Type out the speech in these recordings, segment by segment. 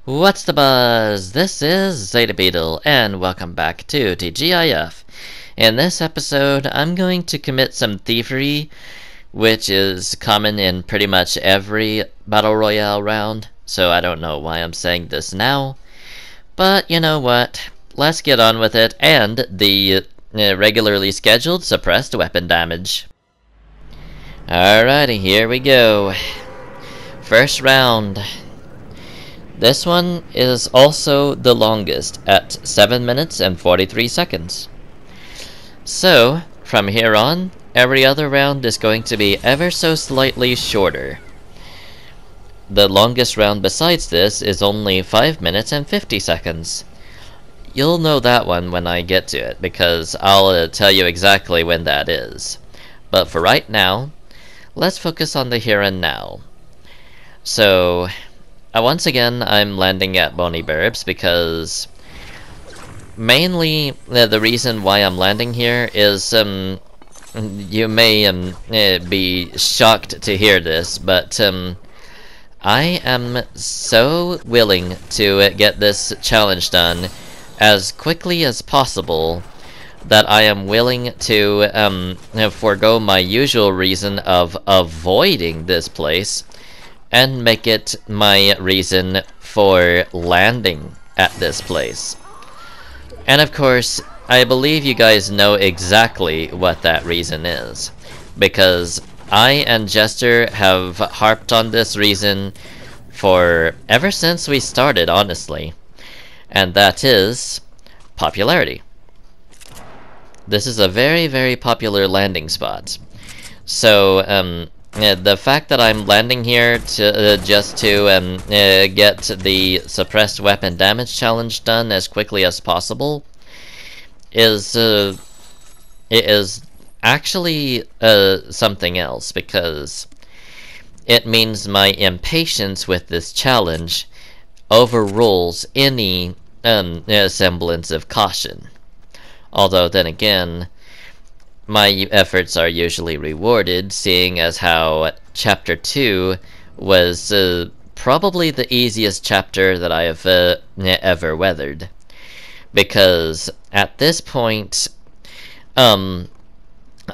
What's the buzz? This is Zeta Beetle, and welcome back to TGIF. In this episode, I'm going to commit some thievery, which is common in pretty much every Battle Royale round, so I don't know why I'm saying this now. But you know what? Let's get on with it, and the regularly scheduled suppressed weapon damage. Alrighty, here we go. First round. This one is also the longest, at 7 minutes and 43 seconds. So, from here on, every other round is going to be ever so slightly shorter. The longest round besides this is only 5 minutes and 50 seconds. You'll know that one when I get to it, because I'll tell you exactly when that is. But for right now, let's focus on the here and now. So, once again, I'm landing at Boney Burbs because mainly the reason why I'm landing here is you may be shocked to hear this, but I am so willing to get this challenge done as quickly as possible that I am willing to forego my usual reason of avoiding this place and make it my reason for landing at this place. And of course, I believe you guys know exactly what that reason is, because I and Jester have harped on this reason for ever since we started, honestly, and that is popularity. This is a very, very popular landing spot. So, the fact that I'm landing here to just to get the suppressed weapon damage challenge done as quickly as possible is it is actually something else, because it means my impatience with this challenge overrules any semblance of caution. Although then again, my efforts are usually rewarded, seeing as how Chapter 2 was probably the easiest chapter that I have ever weathered. Because at this point, a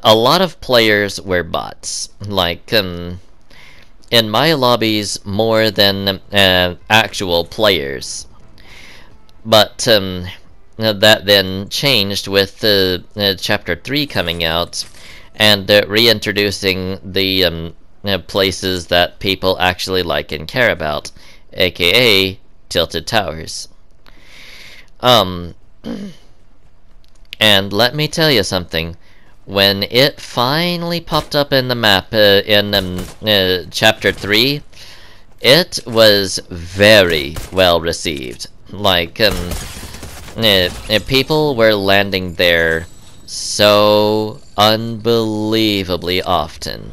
lot of players were bots. Like, in my lobbies, more than actual players. But, that then changed with Chapter 3 coming out and reintroducing the places that people actually like and care about, aka Tilted Towers. And let me tell you something. When it finally popped up in the map in Chapter 3, it was very well received. Like, people were landing there so unbelievably often.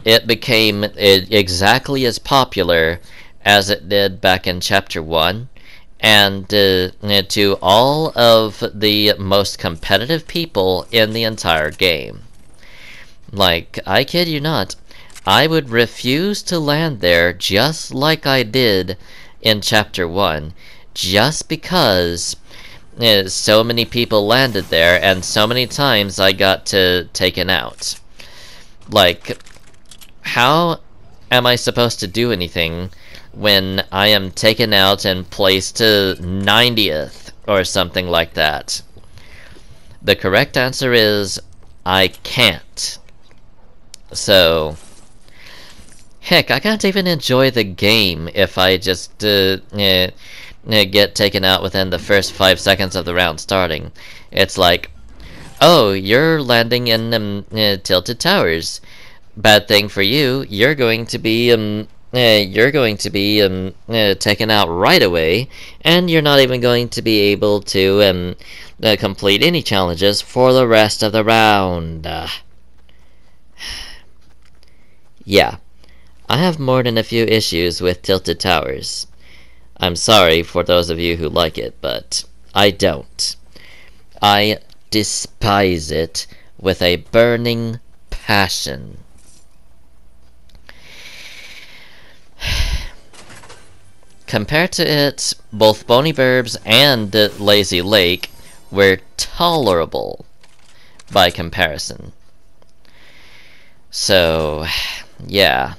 It became exactly as popular as it did back in Chapter 1, and to all of the most competitive people in the entire game. Like, I kid you not, I would refuse to land there just like I did in Chapter 1, just because so many people landed there and so many times I got taken out. Like, how am I supposed to do anything when I am taken out and placed to 90th or something like that? The correct answer is I can't. So, heck, I can't even enjoy the game if I just get taken out within the first 5 seconds of the round starting. It's like, oh, you're landing in Tilted Towers. Bad thing for you, you're going to be taken out right away, and you're not even going to be able to complete any challenges for the rest of the round. Yeah, I have more than a few issues with Tilted Towers. I'm sorry for those of you who like it, but I don't. I despise it with a burning passion. Compared to it, both Bony Burbs and Lazy Lake were tolerable by comparison. So, yeah.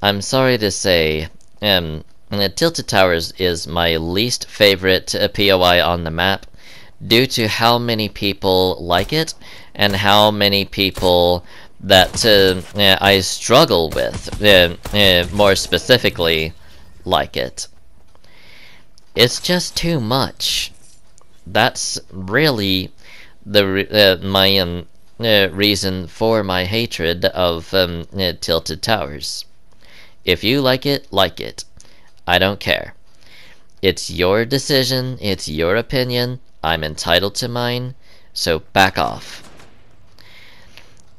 I'm sorry to say, Tilted Towers is my least favorite POI on the map due to how many people like it and how many people that I struggle with, more specifically, like it. It's just too much. That's really the my reason for my hatred of Tilted Towers. If you like it, like it. I don't care. It's your decision, it's your opinion, I'm entitled to mine, so back off.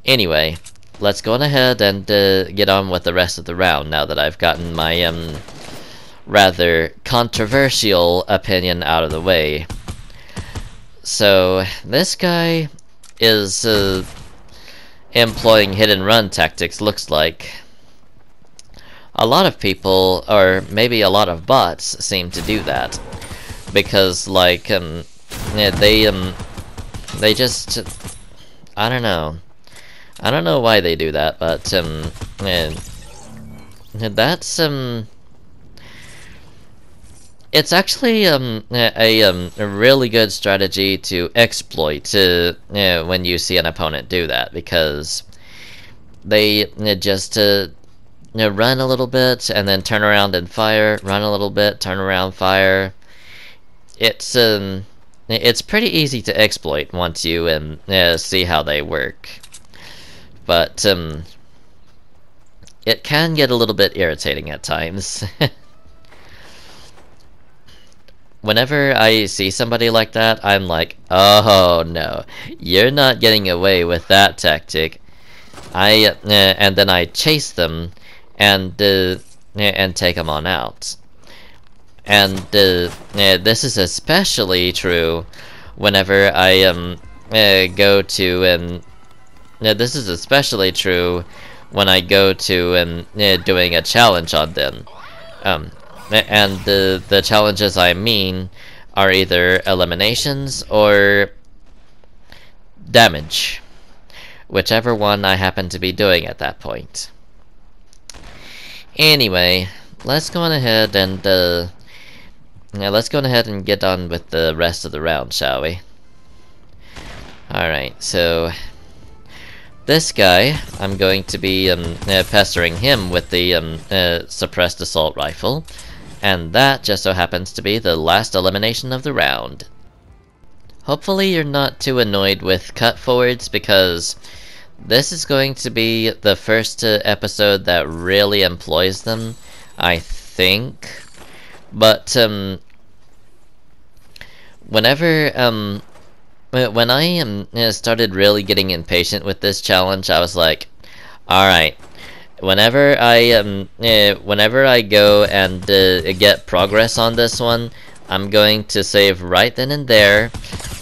Anyway, let's go on ahead and get on with the rest of the round now that I've gotten my rather controversial opinion out of the way. So, this guy is employing hit and run tactics, looks like. A lot of people, or maybe a lot of bots, seem to do that. Because, like, yeah, they just, I don't know. I don't know why they do that, but, that's, it's actually, a really good strategy to exploit, when you see an opponent do that, because they just, run a little bit, and then turn around and fire, run a little bit, turn around, fire. It's pretty easy to exploit once you, see how they work. But, it can get a little bit irritating at times. Whenever I see somebody like that, I'm like, oh no, you're not getting away with that tactic. And then I chase them, and take them on out. And this is especially true whenever I go to this is especially true when I go to doing a challenge on them. And the challenges I mean are either eliminations or damage, whichever one I happen to be doing at that point. Anyway, let's go on ahead and get on with the rest of the round, shall we? Alright, so this guy, I'm going to be pestering him with the suppressed assault rifle, and that just so happens to be the last elimination of the round. Hopefully you're not too annoyed with cut forwards, because this is going to be the first episode that really employs them, I think. But whenever when I started really getting impatient with this challenge, I was like, all right, whenever I go and get progress on this one, I'm going to save right then and there,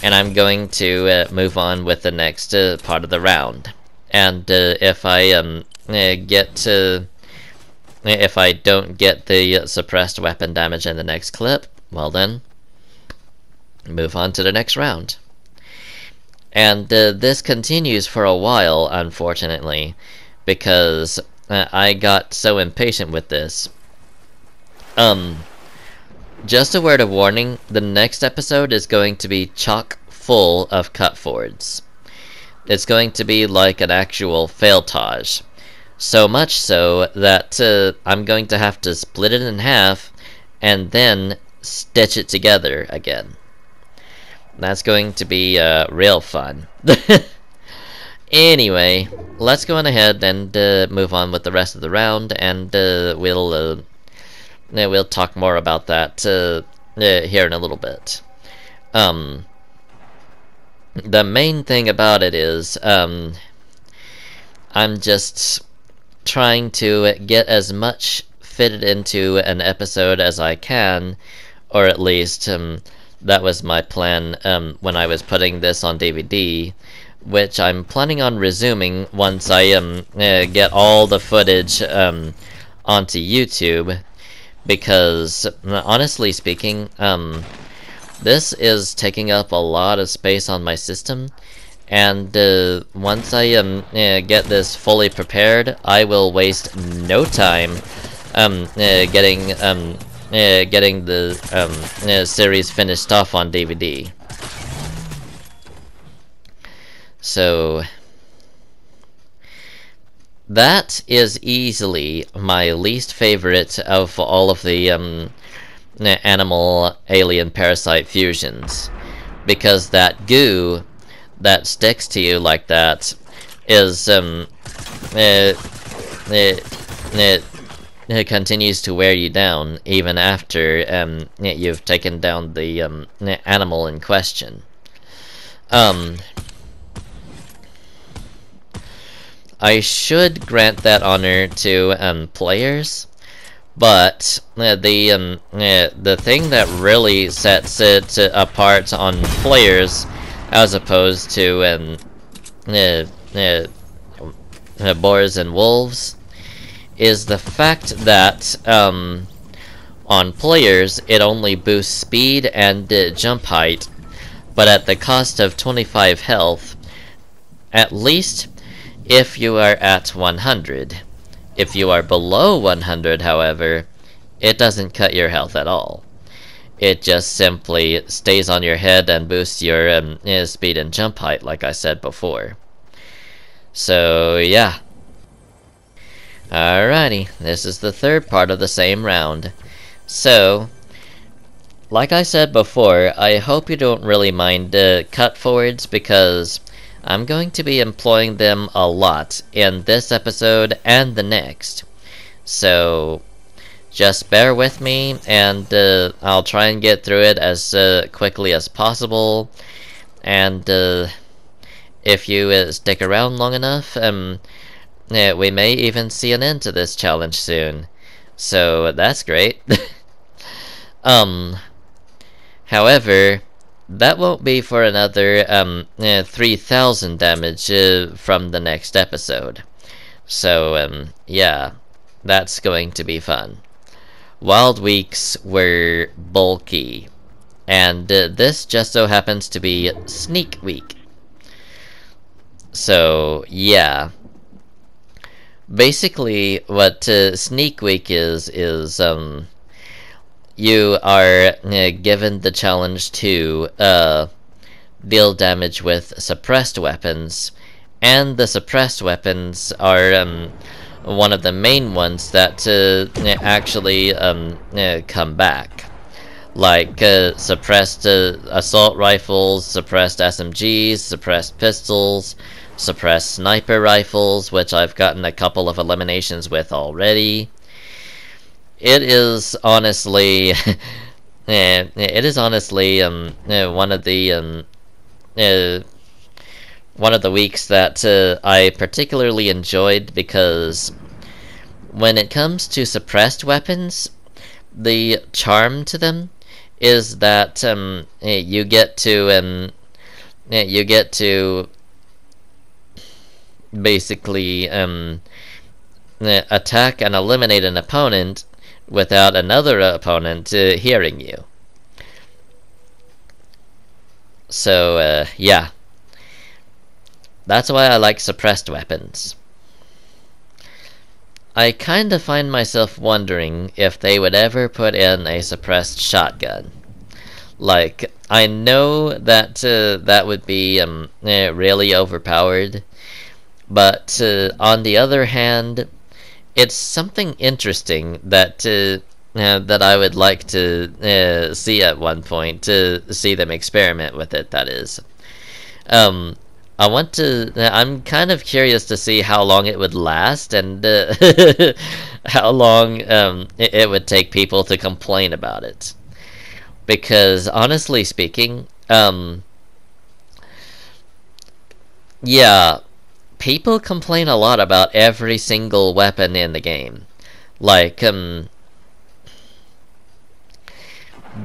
and I'm going to move on with the next part of the round. And if I if I don't get the suppressed weapon damage in the next clip, well then, move on to the next round. And this continues for a while, unfortunately, because I got so impatient with this. Just a word of warning, the next episode is going to be chock full of cut forwards. It's going to be like an actual failtage. So much so that I'm going to have to split it in half and then stitch it together again. That's going to be real fun. Anyway, let's go on ahead and move on with the rest of the round, and we'll talk more about that here in a little bit. The main thing about it is I'm just trying to get as much fitted into an episode as I can, or at least that was my plan when I was putting this on DVD, which I'm planning on resuming once I get all the footage onto YouTube, because honestly speaking, this is taking up a lot of space on my system, and once I get this fully prepared, I will waste no time getting the series finished off on DVD. So that is easily my least favorite of all of the animal alien parasite fusions, because that goo that sticks to you like that is it continues to wear you down even after you've taken down the animal in question. I should grant that honor to players, but the thing that really sets it apart on players as opposed to boars and wolves is the fact that on players it only boosts speed and jump height, but at the cost of 25 health, at least if you are at 100. If you are below 100, however, it doesn't cut your health at all. It just simply stays on your head and boosts your speed and jump height, like I said before. So, yeah. Alrighty, this is the third part of the same round. So, like I said before, I hope you don't really mind cut forwards, because I'm going to be employing them a lot in this episode and the next. So just bear with me, and I'll try and get through it as quickly as possible. And if you stick around long enough, we may even see an end to this challenge soon. So that's great. However, that won't be for another 3,000 damage from the next episode. So, yeah, that's going to be fun. Wild Weeks were bulky, and this just so happens to be Sneak Week. So, yeah. Basically, what Sneak Week is you are given the challenge to deal damage with suppressed weapons, and the suppressed weapons are one of the main ones that actually come back, like suppressed assault rifles, suppressed SMGs, suppressed pistols, suppressed sniper rifles, which I've gotten a couple of eliminations with already. It is honestly, one of the weeks that I particularly enjoyed, because when it comes to suppressed weapons, the charm to them is that you get to basically attack and eliminate an opponent without another opponent hearing you. So, yeah. That's why I like suppressed weapons. I kinda find myself wondering if they would ever put in a suppressed shotgun. Like, I know that that would be really overpowered, but on the other hand, it's something interesting that that I would like to see at one point, to see them experiment with it, that is. I'm kind of curious to see how long it would last, and how long it would take people to complain about it. Because, honestly speaking, yeah, people complain a lot about every single weapon in the game. Like,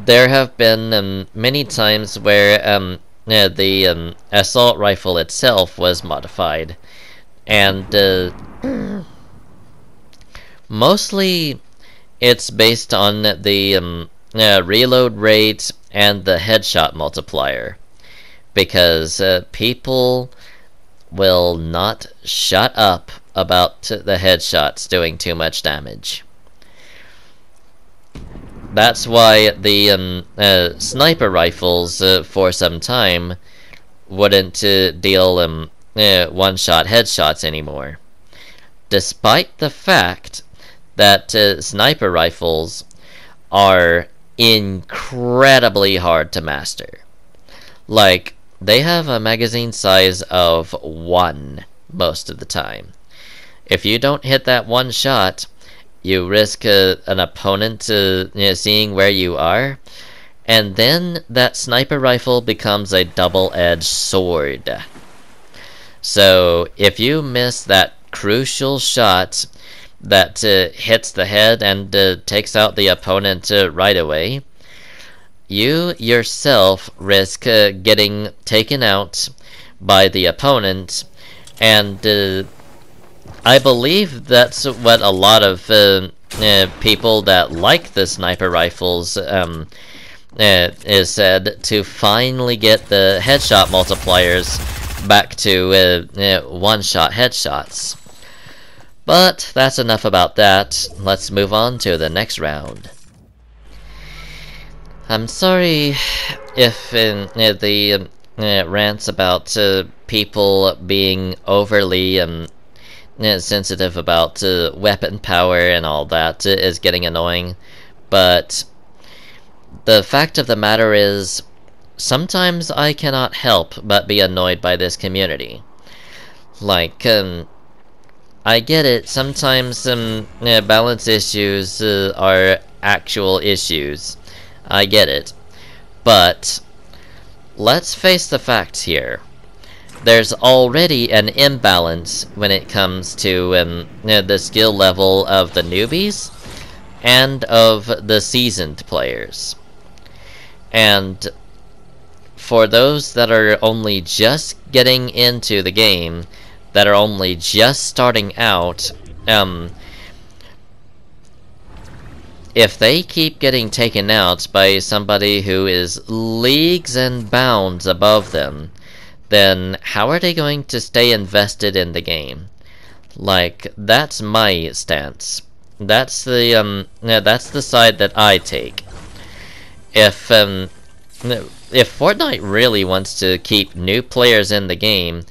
there have been many times where the assault rifle itself was modified, and Mostly, it's based on the reload rate and the headshot multiplier, because people will not shut up about the headshots doing too much damage. That's why the sniper rifles for some time wouldn't deal one-shot headshots anymore, despite the fact that sniper rifles are incredibly hard to master. Like, they have a magazine size of 1 most of the time. If you don't hit that one shot, you risk an opponent seeing where you are, and then that sniper rifle becomes a double-edged sword. So if you miss that crucial shot that hits the head and takes out the opponent right away, you yourself risk getting taken out by the opponent, and I believe that's what a lot of people that like the sniper rifles is said, to finally get the headshot multipliers back to one-shot headshots. But that's enough about that. Let's move on to the next round. I'm sorry if the rants about people being overly sensitive about weapon power and all that is getting annoying, but the fact of the matter is, sometimes I cannot help but be annoyed by this community. Like, I get it, sometimes balance issues are actual issues. I get it. But let's face the facts here. There's already an imbalance when it comes to the skill level of the newbies and of the seasoned players. And for those that are only just getting into the game, that are only just starting out, if they keep getting taken out by somebody who is leagues and bounds above them, then how are they going to stay invested in the game? Like, that's my stance. That's the side that I take. If Fortnite really wants to keep new players in the game,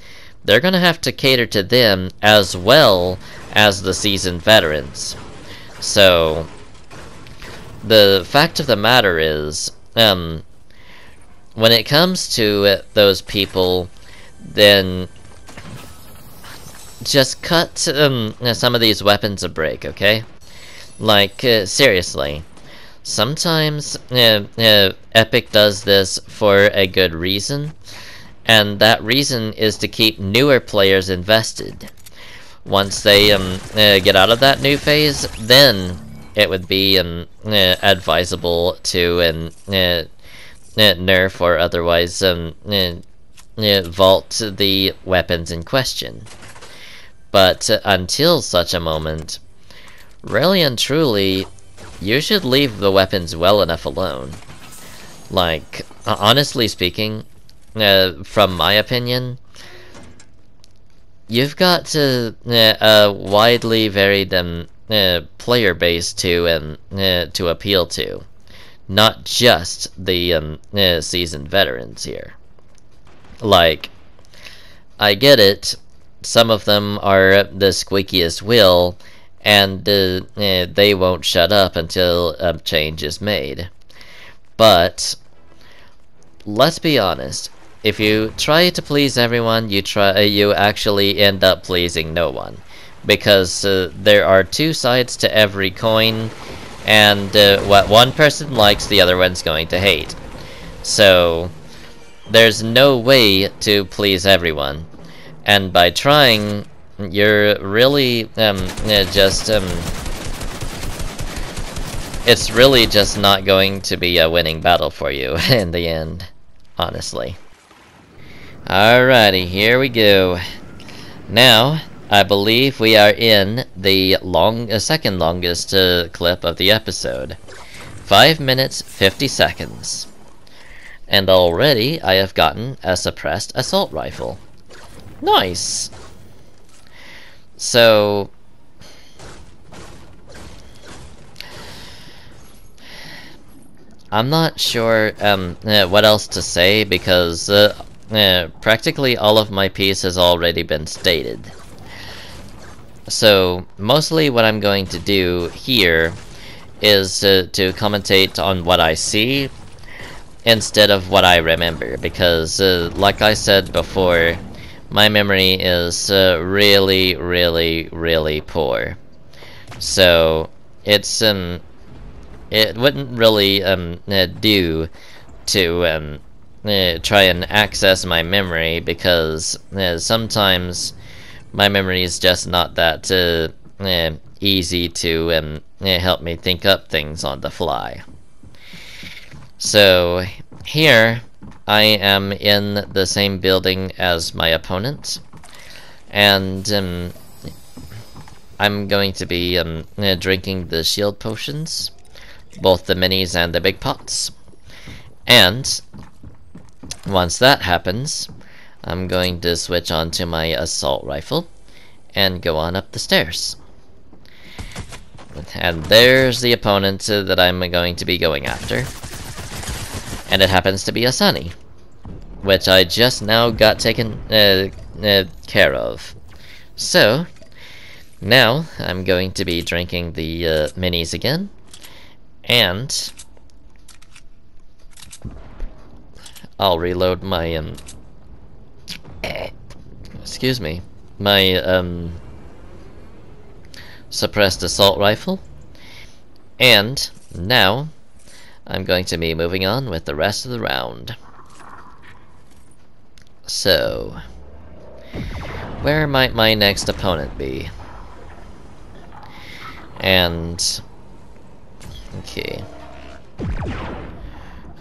they're gonna have to cater to them as well as the seasoned veterans. So the fact of the matter is, when it comes to those people, then just cut some of these weapons a break, okay? Like, seriously. Sometimes Epic does this for a good reason, and that reason is to keep newer players invested. Once they get out of that new phase, then it would be advisable to nerf or otherwise vault the weapons in question. But until such a moment, really and truly, you should leave the weapons well enough alone. Like, honestly speaking, from my opinion, you've got a widely varied player base to appeal to, not just the seasoned veterans here. Like, I get it, some of them are the squeakiest wheel, and they won't shut up until a change is made. But let's be honest, if you try to please everyone, you actually end up pleasing no one, because there are two sides to every coin, and what one person likes, the other one's going to hate. So there's no way to please everyone, and by trying, you're really it's really just not going to be a winning battle for you in the end, honestly. Alrighty, here we go. Now, I believe we are in the second longest clip of the episode. 5 minutes 50 seconds. And already I have gotten a suppressed assault rifle. Nice! So... I'm not sure what else to say because practically all of my piece has already been stated. So mostly what I'm going to do here is to commentate on what I see instead of what I remember, because like I said before, my memory is really, really, really poor. So it's it wouldn't really do to try and access my memory, because sometimes my memory is just not that easy to help me think up things on the fly. So here I am in the same building as my opponent, and I'm going to be drinking the shield potions, both the minis and the big pots. And once that happens, I'm going to switch on to my assault rifle and go on up the stairs. And there's the opponent that I'm going to be going after. And it happens to be a Sunny, which I just now got taken care of. So, now I'm going to be drinking the minis again, and I'll reload my excuse me, my suppressed assault rifle, and now I'm going to be moving on with the rest of the round. So, where might my next opponent be? And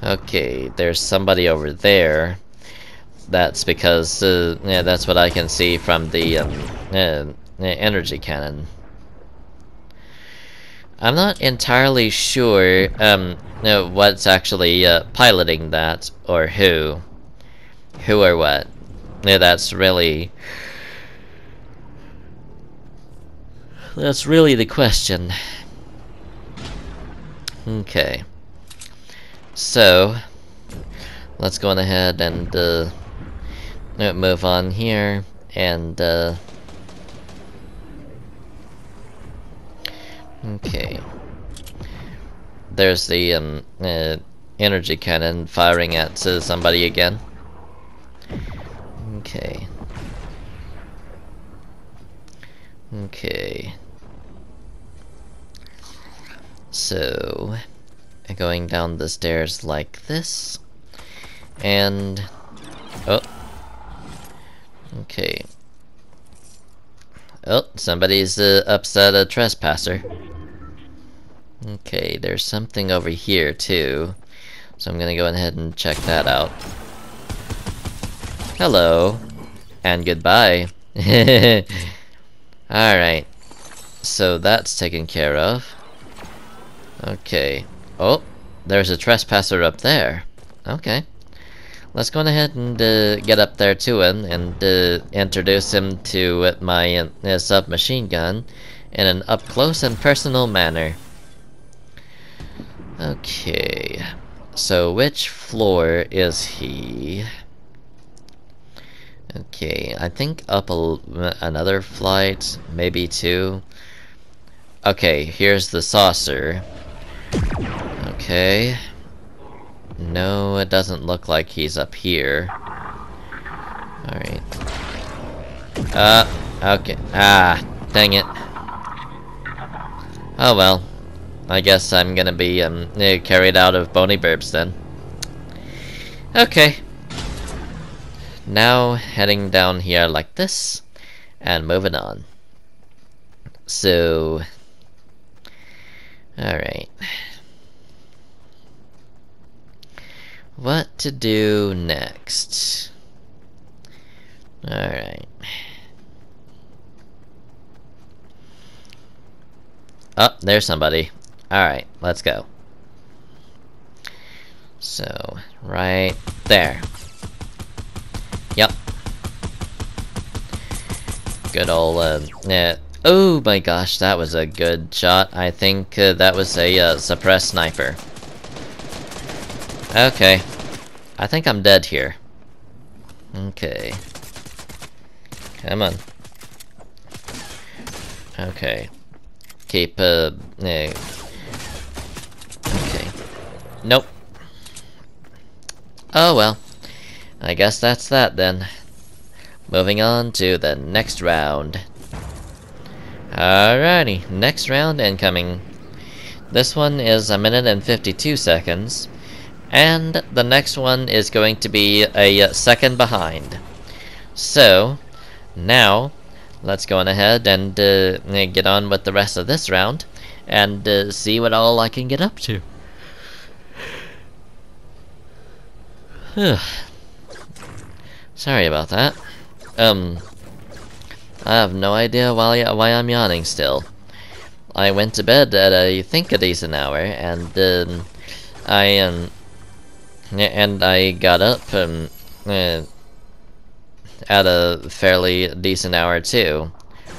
okay, there's somebody over there. That's because yeah, that's what I can see from the energy cannon. I'm not entirely sure what's actually piloting that, or who or what. Yeah, that's really the question. Okay, so let's go on ahead and move on here, and okay, there's the energy cannon firing at somebody again. Okay, so going down the stairs like this, and oh, okay. Oh, somebody's upset a trespasser. Okay, there's something over here too, so I'm gonna go ahead and check that out. Hello, and goodbye. Alright, so that's taken care of. Okay. Oh, there's a trespasser up there. Okay. Let's go ahead and get up there to him and introduce him to my submachine gun in an up-close and personal manner. Okay. So which floor is he? Okay, I think up another flight, maybe two. Okay, here's the saucer. Okay. No, it doesn't look like he's up here. Alright. Okay. Ah, dang it. Oh well. I guess I'm gonna be carried out of bony burbs then. Okay. Now heading down here like this, and moving on. So, alright. What to do next? Alright. Oh, there's somebody. Alright, let's go. So, right there. Yep. Good old, oh my gosh, that was a good shot. I think that was a suppressed sniper. Okay. I think I'm dead here. Okay. Come on. Okay. Keep, okay. Nope. Oh well. I guess that's that then. Moving on to the next round. Alrighty, next round incoming. This one is 1 minute and 52 seconds. And the next one is going to be a second behind. So, now, let's go on ahead and get on with the rest of this round. And see what all I can get up to. Sorry about that. I have no idea why I'm yawning still. I went to bed at I think a decent hour, and I got up at a fairly decent hour too.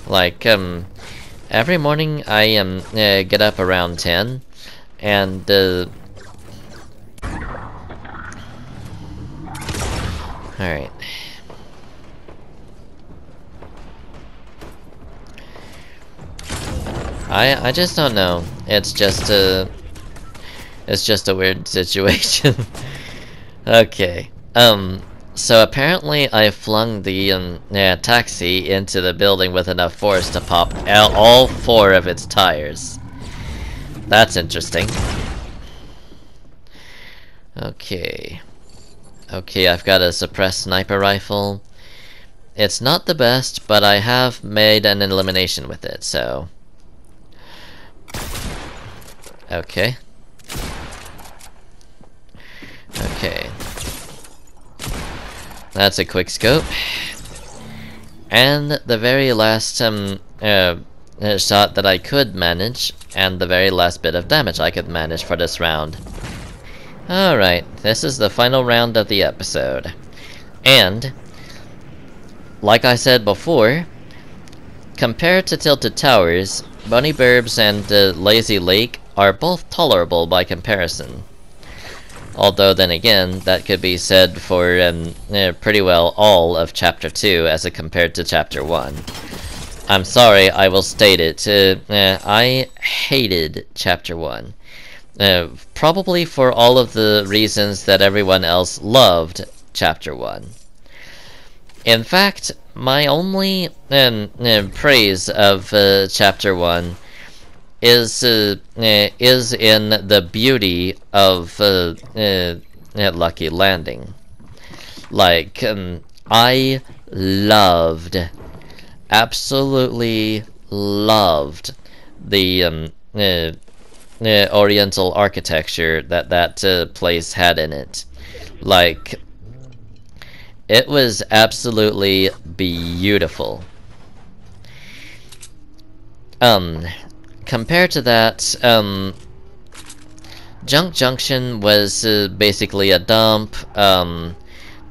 Like every morning I get up around 10, and alright. I just don't know. It's just a weird situation. Okay. So apparently I flung the taxi into the building with enough force to pop out all 4 of its tires. That's interesting. Okay. Okay, I've got a suppressed sniper rifle. It's not the best, but I have made an elimination with it, so... Okay. Okay. That's a quick scope. And the very last shot that I could manage, and the very last bit of damage I could manage for this round. Alright, this is the final round of the episode. And, like I said before, compared to Tilted Towers, Bunny Burbs and Lazy Lake are both tolerable by comparison. Although then again, that could be said for pretty well all of Chapter 2 as it compared to Chapter 1. I'm sorry, I will state it. I hated Chapter 1. Probably for all of the reasons that everyone else loved Chapter 1. In fact, my only praise of Chapter 1 is in the beauty of Lucky Landing. Like, I absolutely loved the Oriental architecture that place had in it. Like, it was absolutely beautiful. Compared to that, Junk Junction was basically a dump.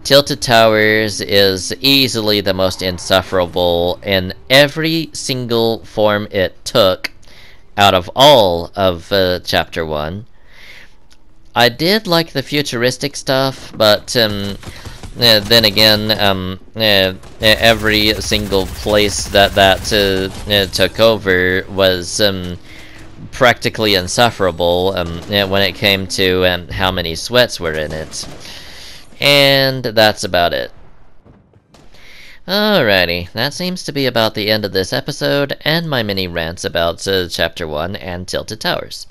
Tilted Towers is easily the most insufferable in every single form it took out of all of Chapter 1. I did like the futuristic stuff, but then again, every single place that took over was practically insufferable when it came to how many sweats were in it. And that's about it. Alrighty, that seems to be about the end of this episode, and my mini rants about Chapter 1 and Tilted Towers.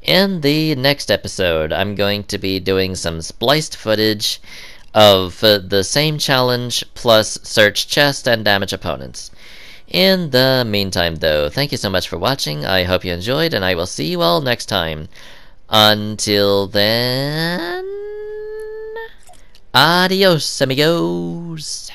In the next episode, I'm going to be doing some spliced footage of the same challenge, plus search chest and damage opponents. In the meantime, though, thank you so much for watching. I hope you enjoyed, and I will see you all next time. Until then... Adios, amigos!